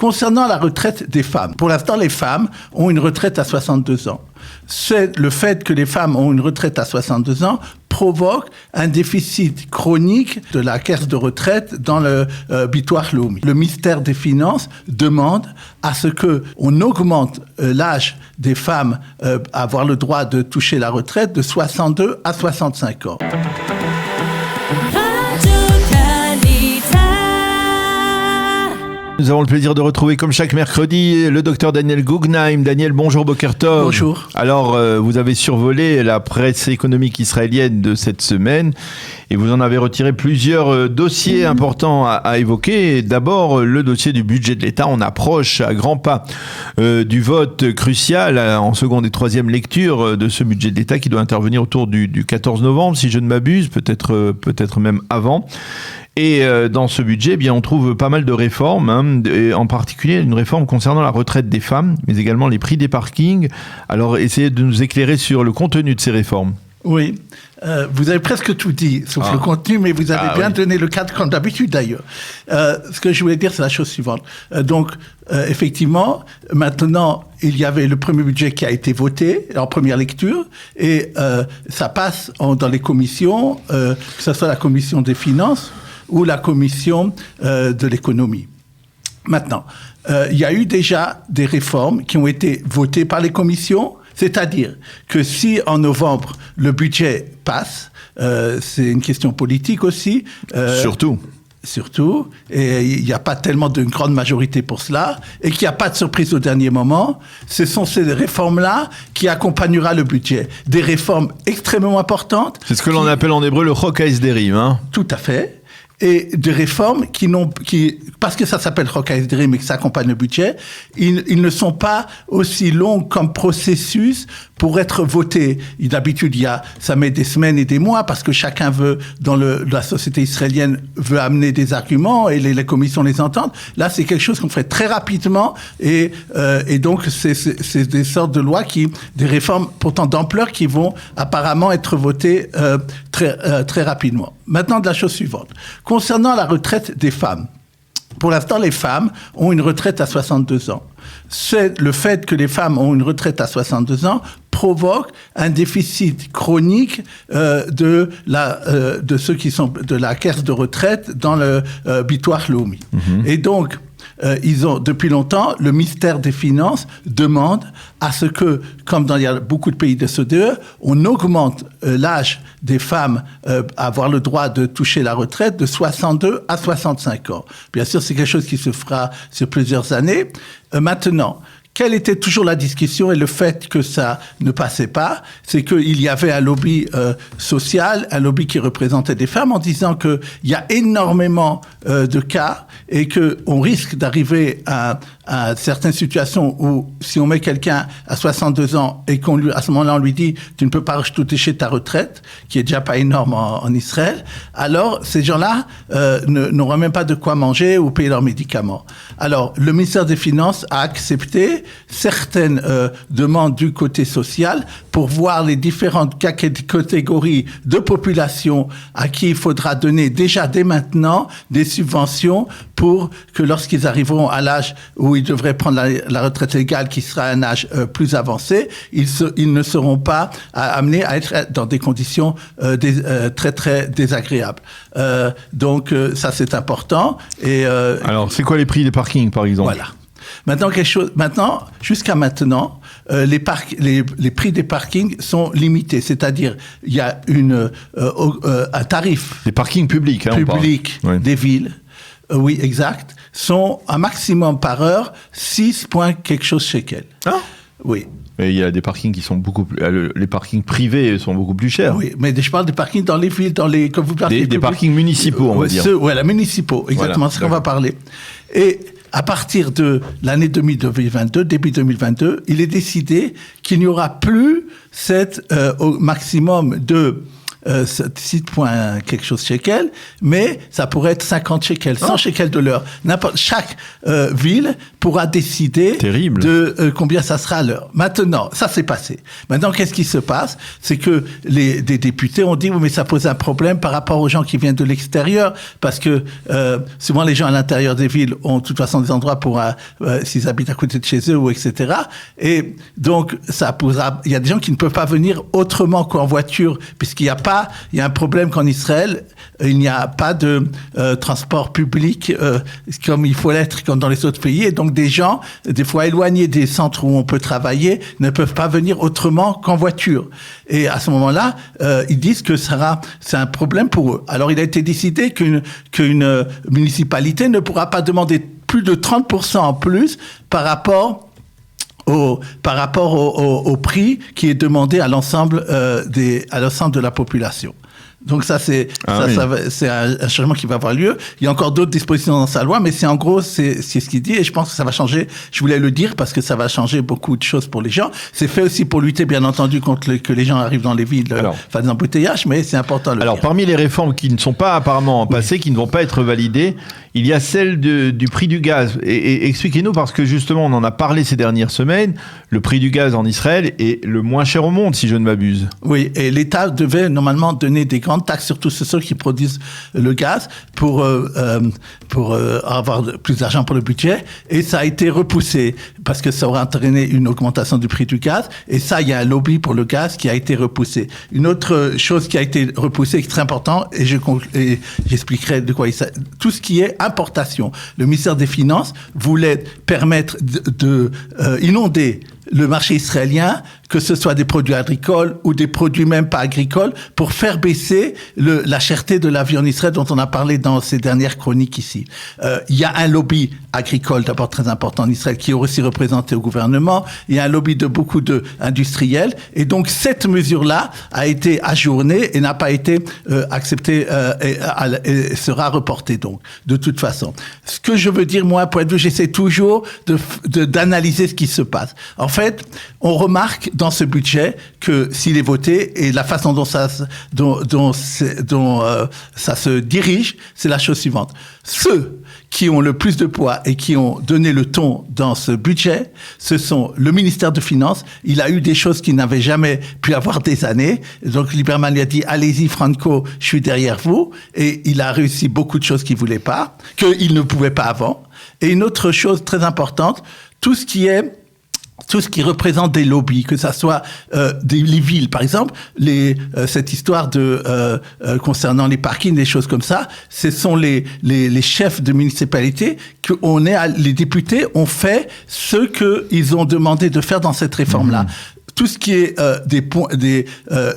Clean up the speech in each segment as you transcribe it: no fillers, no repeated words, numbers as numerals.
Concernant la retraite des femmes, pour l'instant, les femmes ont une retraite à 62 ans. C'est le fait que les femmes ont une retraite à 62 ans provoque un déficit chronique de la caisse de retraite dans le Bitoire Laoumi. Le ministère des Finances demande à ce qu'on augmente l'âge des femmes à avoir le droit de toucher la retraite de 62 à 65 ans. Nous avons le plaisir de retrouver, comme chaque mercredi, le docteur Daniel Guggenheim. Daniel, bonjour, Boker Tov. Bonjour. Alors, vous avez survolé la presse économique israélienne de cette semaine et vous en avez retiré plusieurs dossiers importants à évoquer. D'abord, le dossier du budget de l'État. On approche à grands pas du vote crucial en seconde et troisième lecture de ce budget de l'État qui doit intervenir autour du 14 novembre, si je ne m'abuse, peut-être même avant. Et dans ce budget, eh bien, on trouve pas mal de réformes, et en particulier une réforme concernant la retraite des femmes, mais également les prix des parkings. Alors, essayez de nous éclairer sur le contenu de ces réformes. Oui, vous avez presque tout dit, sauf le contenu, mais vous avez bien donné le cadre, comme d'habitude d'ailleurs. Ce que je voulais dire, c'est la chose suivante. Effectivement, maintenant, il y avait le premier budget qui a été voté en première lecture, et ça passe dans les commissions, que ce soit la commission des finances ou la commission de l'économie. Maintenant, il y a eu déjà des réformes qui ont été votées par les commissions, c'est-à-dire que si en novembre le budget passe, c'est une question politique aussi. Surtout, et il n'y a pas tellement d'une grande majorité pour cela, et qu'il n'y a pas de surprise au dernier moment, ce sont ces réformes-là qui accompagnera le budget. Des réformes extrêmement importantes. C'est ce que l'on appelle en hébreu le Chok HaEsderim, hein. Tout à fait. Et des réformes parce que ça s'appelle Chok HaEsderim et que ça accompagne le budget, ils ne sont pas aussi longs comme processus pour être votés. D'habitude, ça met des semaines et des mois parce que chacun la société israélienne veut amener des arguments et les commissions les entendent. Là, c'est quelque chose qu'on fait très rapidement et donc c'est des sortes de lois des réformes pourtant d'ampleur qui vont apparemment être votées très rapidement. Maintenant, de la chose suivante. Concernant la retraite des femmes, pour l'instant, les femmes ont une retraite à 62 ans. C'est le fait que les femmes ont une retraite à 62 ans provoque un déficit chronique de ceux qui sont de la caisse de retraite dans le Bitoire Laoumi. Et donc, depuis longtemps, le ministère des Finances demande à ce que, comme il y a beaucoup de pays de l'OCDE, on augmente l'âge des femmes à avoir le droit de toucher la retraite de 62 à 65 ans. Bien sûr, c'est quelque chose qui se fera sur plusieurs années. Maintenant, quelle était toujours la discussion et le fait que ça ne passait pas, c'est qu'il y avait un lobby social, un lobby qui représentait des femmes en disant qu'il y a énormément de cas et qu'on risque d'arriver à certaines situations où si on met quelqu'un à 62 ans et à ce moment-là on lui dit tu ne peux pas toucher ta retraite, qui est déjà pas énorme en Israël, alors ces gens-là n'auront même pas de quoi manger ou payer leurs médicaments. Alors le ministère des Finances a accepté certaines demandes du côté social pour voir les différentes catégories de population à qui il faudra donner déjà dès maintenant des subventions pour que lorsqu'ils arriveront à l'âge où ils devraient prendre la retraite légale, qui sera un âge plus avancé, ils ne seront pas amenés à être dans des conditions très très désagréables. Donc ça c'est important. Alors c'est quoi les prix des parkings par exemple? Voilà. Maintenant, jusqu'à maintenant, les prix des parkings sont limités. C'est-à-dire, il y a un tarif. Les parkings publics, publics des villes. Oui, exact. Sont un maximum par heure 6 points quelque chose shekel. Ah. Oui. Mais il y a des parkings qui sont beaucoup plus... Les parkings privés sont beaucoup plus chers. Oui, mais je parle des parkings dans les villes, comme vous parlez... Des parkings municipaux, on va dire. Voilà, municipaux, exactement, c'est ce qu'on va parler. Et à partir de l'année 2022, début 2022, il est décidé qu'il n'y aura plus au maximum de quelque chose shekels, mais ça pourrait être 50 shekels, 100 shekels de l'heure. Chaque ville pourra décider de combien ça sera à l'heure. Maintenant, ça s'est passé. Maintenant, qu'est-ce qui se passe? C'est que des députés ont dit, oui, mais ça pose un problème par rapport aux gens qui viennent de l'extérieur, parce que souvent les gens à l'intérieur des villes ont de toute façon des endroits pour s'ils habitent à côté de chez eux ou etc. Et donc ça posera. Il y a des gens qui ne peuvent pas venir autrement qu'en voiture, puisqu'il y a un problème qu'en Israël il n'y a pas de transport public comme il faut l'être comme dans les autres pays, et donc des gens des fois éloignés des centres où on peut travailler ne peuvent pas venir autrement qu'en voiture. Et à ce moment-là, ils disent que c'est un problème pour eux. Alors il a été décidé qu'une municipalité ne pourra pas demander plus de 30% en plus par rapport au prix qui est demandé à l'ensemble de la population. Donc ça, c'est un changement qui va avoir lieu. Il y a encore d'autres dispositions dans sa loi, mais c'est ce qu'il dit, et je pense que ça va changer. Je voulais le dire parce que ça va changer beaucoup de choses pour les gens. C'est fait aussi pour lutter, bien entendu, contre que les gens arrivent dans les villes, enfin des embouteillages, mais c'est important de le dire. Alors, parmi les réformes qui ne sont pas apparemment passées, qui ne vont pas être validées, il y a celle du prix du gaz. Et expliquez-nous, parce que justement, on en a parlé ces dernières semaines, le prix du gaz en Israël est le moins cher au monde, si je ne m'abuse. Oui, et l'État devait normalement donner des grandes taxes, surtout ceux qui produisent le gaz, pour avoir plus d'argent pour le budget. Et ça a été repoussé, parce que ça aurait entraîné une augmentation du prix du gaz. Et ça, il y a un lobby pour le gaz qui a été repoussé. Une autre chose qui a été repoussée, qui est très important, et j'expliquerai de quoi il s'agit, tout ce qui est importation. Le ministère des Finances voulait permettre de inonder le marché israélien, que ce soit des produits agricoles ou des produits même pas agricoles, pour faire baisser la cherté de la vie en Israël dont on a parlé dans ces dernières chroniques ici. Il y a un lobby agricole d'abord très important en Israël qui est aussi représenté au gouvernement. Il y a un lobby de beaucoup d'industriels. Et donc cette mesure-là a été ajournée et n'a pas été acceptée et sera reportée donc, de toute façon. Ce que je veux dire, moi, point de vue, j'essaie toujours d'analyser ce qui se passe. En fait, on remarque dans ce budget que s'il est voté et la façon dont ça se dirige, c'est la chose suivante. Ceux qui ont le plus de poids et qui ont donné le ton dans ce budget, ce sont le ministère de Finances. Il a eu des choses qu'il n'avait jamais pu avoir des années. Donc Lieberman lui a dit, allez-y Franco, je suis derrière vous. Et il a réussi beaucoup de choses qu'il voulait pas, qu'il ne pouvait pas avant. Et une autre chose très importante, tout ce qui représente des lobbies, que ça soit les villes, par exemple, cette histoire concernant les parkings, des choses comme ça, ce sont les chefs de municipalité les députés ont fait ce qu'ils ont demandé de faire dans cette réforme-là. Tout ce qui est des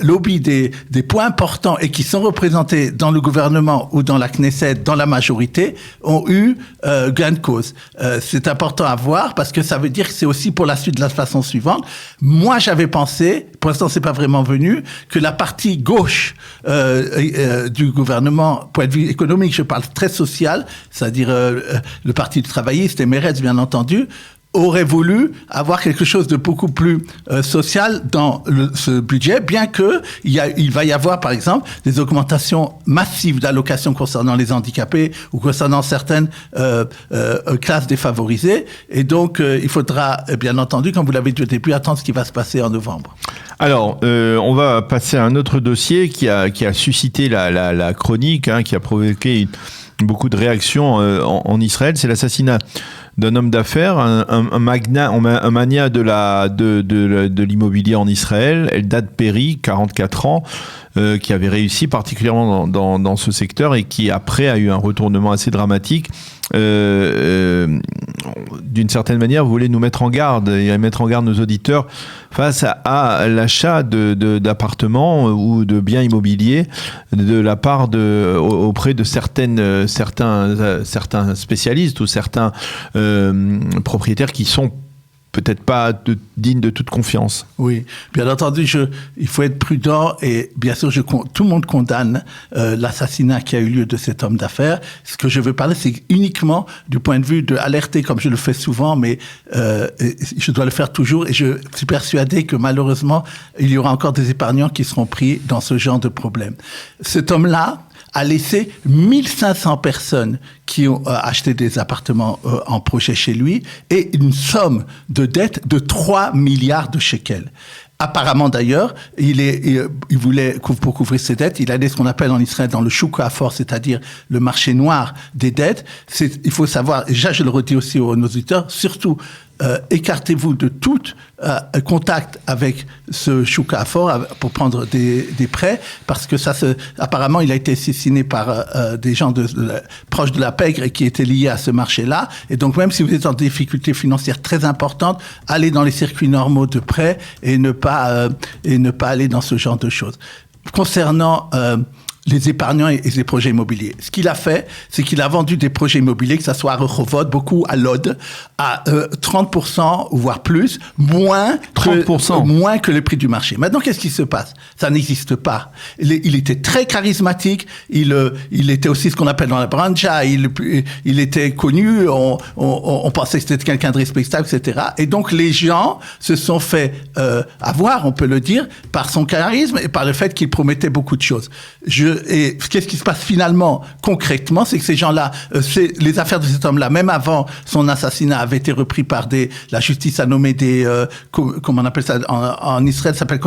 lobbies, des points importants et qui sont représentés dans le gouvernement ou dans la Knesset, dans la majorité, ont eu gain de cause. C'est important à voir parce que ça veut dire que c'est aussi pour la suite de la façon suivante. Moi, j'avais pensé, pour l'instant, c'est pas vraiment venu, que la partie gauche du gouvernement, point de vue économique, je parle très social, c'est-à-dire le Parti du travailliste et Meretz, bien entendu, aurait voulu avoir quelque chose de beaucoup plus social dans ce budget, bien que il va y avoir, par exemple, des augmentations massives d'allocations concernant les handicapés ou concernant certaines classes défavorisées. Et donc, il faudra, bien entendu, comme vous l'avez dit au début, attendre ce qui va se passer en novembre. Alors, on va passer à un autre dossier qui a suscité la chronique, qui a provoqué beaucoup de réactions en Israël, c'est l'assassinat d'un homme d'affaires, un magnat de l'immobilier en Israël, Eldad Peri, 44 ans, qui avait réussi particulièrement dans ce secteur et qui après a eu un retournement assez dramatique. D'une certaine manière, vous voulez nous mettre en garde et mettre en garde nos auditeurs face à l'achat d'appartements ou de biens immobiliers de la part auprès de certains spécialistes ou certains propriétaires qui sont peut-être pas digne de toute confiance. Oui, bien entendu, il faut être prudent et bien sûr, tout le monde condamne l'assassinat qui a eu lieu de cet homme d'affaires. Ce que je veux parler, c'est uniquement du point de vue de alerter, comme je le fais souvent, mais je dois le faire toujours et je suis persuadé que malheureusement, il y aura encore des épargnants qui seront pris dans ce genre de problème. Cet homme-là a laissé 1500 personnes qui ont acheté des appartements en projet chez lui et une somme de dette de 3 milliards de shekels. Apparemment d'ailleurs, il voulait, pour couvrir ses dettes, il allait ce qu'on appelle en Israël dans le chouk hafor, c'est-à-dire le marché noir des dettes. Il faut savoir, et déjà je le redis aussi aux auditeurs, surtout écartez-vous de tout contact avec ce chouk hafor pour prendre des prêts, parce que apparemment il a été assassiné par des gens proches de la pègre et qui étaient liés à ce marché-là. Et donc même si vous êtes en difficulté financière très importante, allez dans les circuits normaux de prêts et ne pas aller dans ce genre de choses. Concernant les épargnants et les projets immobiliers. Ce qu'il a fait, c'est qu'il a vendu des projets immobiliers, que ça soit à Rehovot, beaucoup à Lod, à 30%, voire plus, moins que le prix du marché. Maintenant, qu'est-ce qui se passe? Ça n'existe pas. Il était très charismatique, il était aussi ce qu'on appelle dans la brancha, il était connu, on pensait que c'était quelqu'un de respectable, etc. Et donc, les gens se sont fait avoir, on peut le dire, par son charisme et par le fait qu'il promettait beaucoup de choses. Et qu'est-ce qui se passe finalement, concrètement, c'est que ces gens-là, les affaires de cet homme-là, même avant son assassinat, avaient été repris par la justice a nommé comment on appelle ça, en Israël, ça s'appelle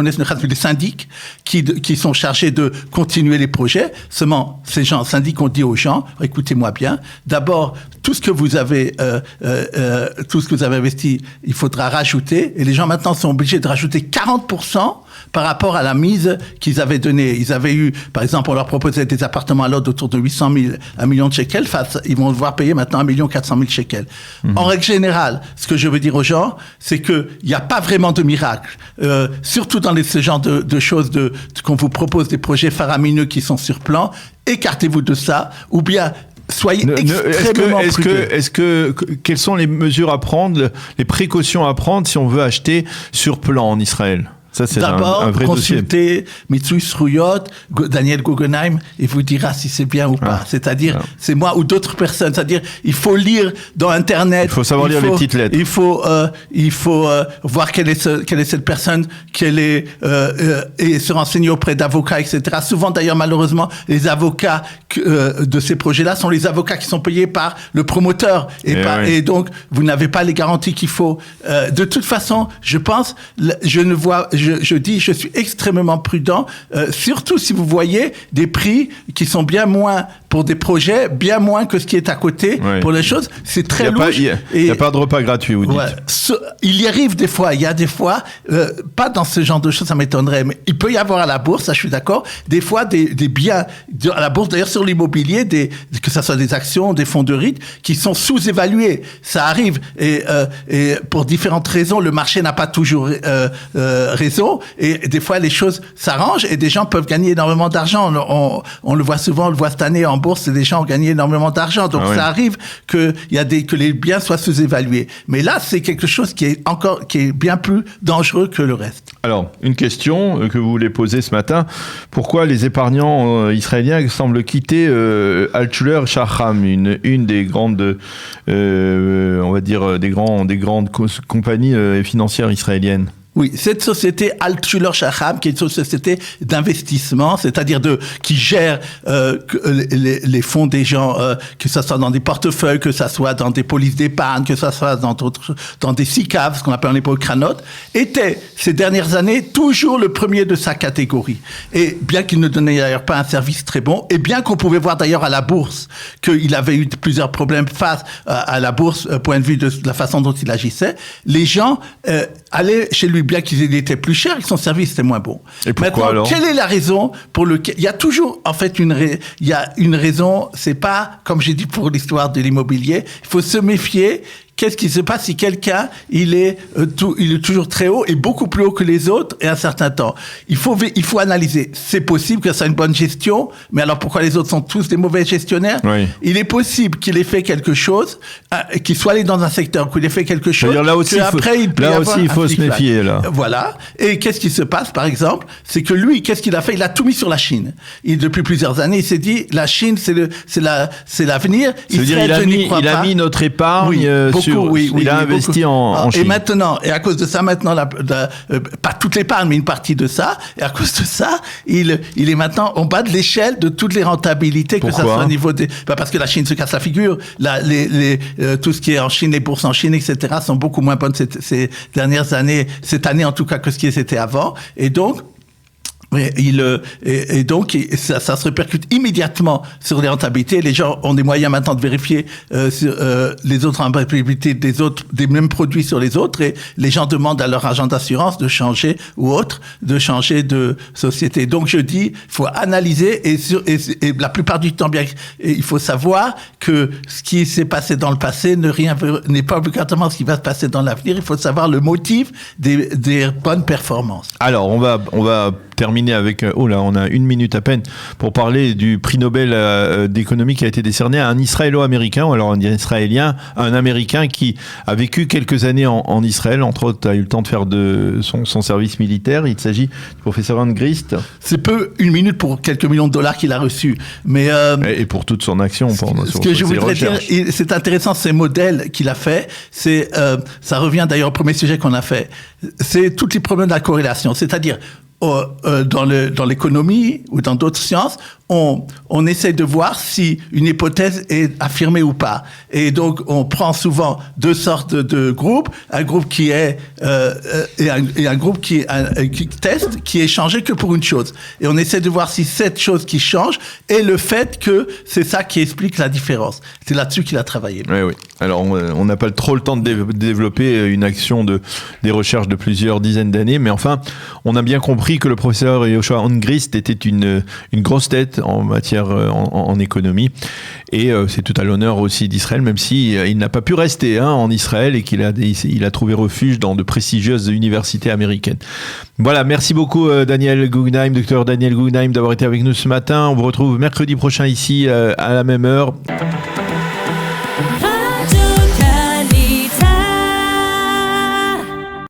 des syndics, qui sont chargés de continuer les projets. Seulement, ces syndics ont dit aux gens, écoutez-moi bien, d'abord, tout ce que vous avez investi, il faudra rajouter, et les gens maintenant sont obligés de rajouter 40% par rapport à la mise qu'ils avaient donnée. Ils avaient eu, par exemple, on leur proposait des appartements à l'autre autour de 800 000, 1 million de shekels, ils vont devoir payer maintenant 1 400 000 shekels. En règle générale, ce que je veux dire aux gens, c'est qu'il n'y a pas vraiment de miracle. Surtout dans ce genre de choses qu'on vous propose des projets faramineux qui sont sur plan, écartez-vous de ça, ou bien soyez extrêmement prudents. Quelles sont les mesures à prendre, les précautions à prendre si on veut acheter sur plan en Israël? Ça, c'est d'abord, un vrai consultez Mitsui Sruyot, Daniel Guggenheim, il vous dira si c'est bien ou pas. C'est-à-dire, c'est moi ou d'autres personnes. C'est-à-dire, il faut lire dans Internet. Il faut savoir lire les petites lettres. Il faut voir quelle est cette personne, et se renseigner auprès d'avocats, etc. Souvent, d'ailleurs, malheureusement, les avocats de ces projets-là sont les avocats qui sont payés par le promoteur. Et donc, vous n'avez pas les garanties qu'il faut. De toute façon, je pense, je suis extrêmement prudent, surtout si vous voyez des prix qui sont bien moins pour des projets, bien moins que ce qui est à côté pour les choses. C'est très louche. Il n'y a pas de repas gratuit, vous dites. Il y arrive des fois, pas dans ce genre de choses, ça m'étonnerait, mais il peut y avoir à la bourse, ça je suis d'accord, des fois des biens, à la bourse d'ailleurs sur l'immobilier, que ça soit des actions, des fonds de REIT, qui sont sous-évalués. Ça arrive, et pour différentes raisons, le marché n'a pas toujours raison, et des fois les choses s'arrangent, et des gens peuvent gagner énormément d'argent. On le voit souvent, on le voit cette année en bourse, des gens ont gagné énormément d'argent. Donc ça arrive que les biens soient sous-évalués. Mais là, c'est quelque chose qui est bien plus dangereux que le reste. Alors, une question que vous voulez poser ce matin. Pourquoi les épargnants israéliens semblent quitter Altshuler Shaham, une des grandes, on va dire, des grandes compagnies financières israéliennes? Oui, cette société Altshuler Shaham, qui est une société d'investissement, c'est-à-dire qui gère les fonds des gens, que ça soit dans des portefeuilles, que ça soit dans des polices d'épargne, que ça soit dans des SICAV, ce qu'on appelle en époque Kranot, était ces dernières années toujours le premier de sa catégorie. Et bien qu'il ne donnait d'ailleurs pas un service très bon, et bien qu'on pouvait voir d'ailleurs à la bourse qu'il avait eu plusieurs problèmes face à la bourse, point de vue de la façon dont il agissait, les gens allaient chez lui, bien qu'il était plus cher, et que son service était moins bon. Et pourquoi alors ? Quelle est la raison pour laquelle il y a toujours en fait une raison. C'est pas comme j'ai dit pour l'histoire de l'immobilier. Il faut se méfier qu'est-ce qui se passe si quelqu'un, il est toujours très haut et beaucoup plus haut que les autres et un certain temps. Il faut analyser. C'est possible que ça ait une bonne gestion, mais alors pourquoi les autres sont tous des mauvais gestionnaires? Oui. Il est possible qu'il ait fait quelque chose, qu'il soit allé dans un secteur, qu'il ait fait quelque chose. C'est-à-dire là aussi, il faut se méfier, là. Voilà. Et qu'est-ce qui se passe, par exemple? C'est que lui, qu'est-ce qu'il a fait? Il a tout mis sur la Chine. Depuis plusieurs années, il s'est dit, la Chine, c'est l'avenir. Il a mis notre épargne il a investi en Chine. Et à cause de ça, maintenant, pas toute l'épargne, mais une partie de ça. Et à cause de ça, il est maintenant en bas de l'échelle de toutes les rentabilités. Pourquoi? Que ça soit au niveau des, parce que la Chine se casse la figure. Tout ce qui est en Chine, les bourses en Chine, etc., sont beaucoup moins bonnes ces dernières années, cette année en tout cas, que ce qui c'était avant. Et donc, ça se répercute immédiatement sur les rentabilités. Les gens ont des moyens maintenant de vérifier sur les autres rentabilités des mêmes produits sur les autres, et les gens demandent à leur agent d'assurance de changer de société. Donc je dis, il faut analyser et la plupart du temps, bien, il faut savoir que ce qui s'est passé dans le passé n'est pas obligatoirement ce qui va se passer dans l'avenir. Il faut savoir le motif des bonnes performances. Alors on va terminer avec, on a 1 minute à peine pour parler du prix Nobel d'économie qui a été décerné à un Israélo-américain, ou alors un Américain qui a vécu quelques années en Israël, entre autres a eu le temps de faire son service militaire. Il s'agit du professeur Angrist. C'est peu 1 minute pour quelques millions de dollars qu'il a reçus, mais et pour toute son action. Ce que je voudrais dire, c'est intéressant, ces modèles qu'il a fait, ça revient d'ailleurs au premier sujet qu'on a fait, c'est tous les problèmes de la corrélation, c'est-à-dire dans l'économie ou dans d'autres sciences, on essaie de voir si une hypothèse est affirmée ou pas. Et donc, on prend souvent 2 sortes de groupes, un groupe qui est et un groupe qui teste, qui est changé que pour une chose. Et on essaie de voir si cette chose qui change est le fait que c'est ça qui explique la différence. C'est là-dessus qu'il a travaillé. Oui. Alors, on n'a pas trop le temps de développer une action des recherches de plusieurs dizaines d'années, mais enfin, on a bien compris que le professeur Yoshua Angrist était une grosse tête en matière en économie, et c'est tout à l'honneur aussi d'Israël, même si il n'a pas pu rester en Israël et qu'il a trouvé refuge dans de prestigieuses universités américaines. Voilà, merci beaucoup Daniel Guggenheim, docteur Daniel Guggenheim, d'avoir été avec nous ce matin. On vous retrouve mercredi prochain ici à la même heure.